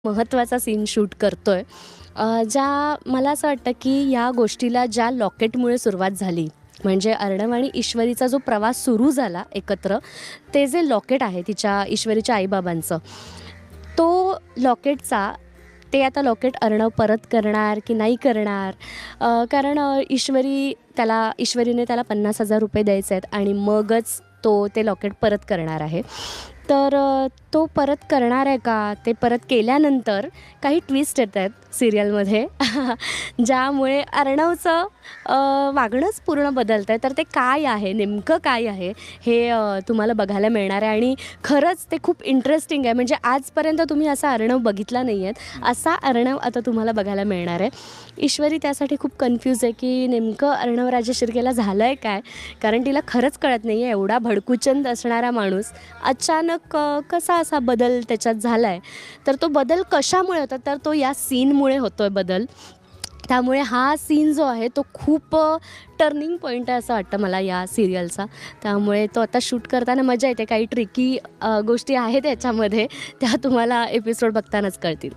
महत्त्वाचा scene shoot करतोय. ज्या मला असं वाटतं की या गोष्टीला ज्या लॉकेटमुळे सुरुवात झाली, म्हणजे अर्णव आणि ईश्वरीचा जो प्रवास सुरू झाला एकत्र, ते जे लॉकेट आहे तिच्या ईश्वरीच्या आईबाबांचं, तो लॉकेटचा ते आता लॉकेट अर्णव परत करणार की नाही करणार? कारण ईश्वरीने त्याला ₹50,000 द्यायचे आहेत आणि मगच तो ते लॉकेट परत करणार आहे. तर तो परत करणार आहे का? ते परत केल्यानंतर काही ट्विस्ट येत आहेत सीरियलमध्ये ज्यामुळे अर्णवचं वागणंच पूर्ण बदलतं आहे. तर ते काय आहे, नेमकं काय आहे हे तुम्हाला बघायला मिळणार आहे आणि खरंच ते खूप इंटरेस्टिंग आहे. म्हणजे आजपर्यंत तुम्ही असा अर्णव बघितला नाही आहेत, असा अर्णव आता तुम्हाला बघायला मिळणार आहे. ईश्वरी त्यासाठी खूप कन्फ्यूज आहे की नेमकं अर्णव राजा शिर्केला झालं आहे काय? कारण तिला खरंच कळत नाही आहे, एवढा भडकूचंद असणारा माणूस अचानक कसा असा बदल त्याच्यात झाला आहे. तर तो बदल कशामुळे होता? तर तो या सीनमुळे होतो आहे बदल. त्यामुळे हा सीन जो आहे तो खूप टर्निंग पॉईंट आहे असं वाटतं मला या सीरियलचा. त्यामुळे तो आता शूट करताना मजा येते. काही ट्रिकी गोष्टी आहेत याच्यामध्ये, त्या तुम्हाला एपिसोड बघतानाच कळतील.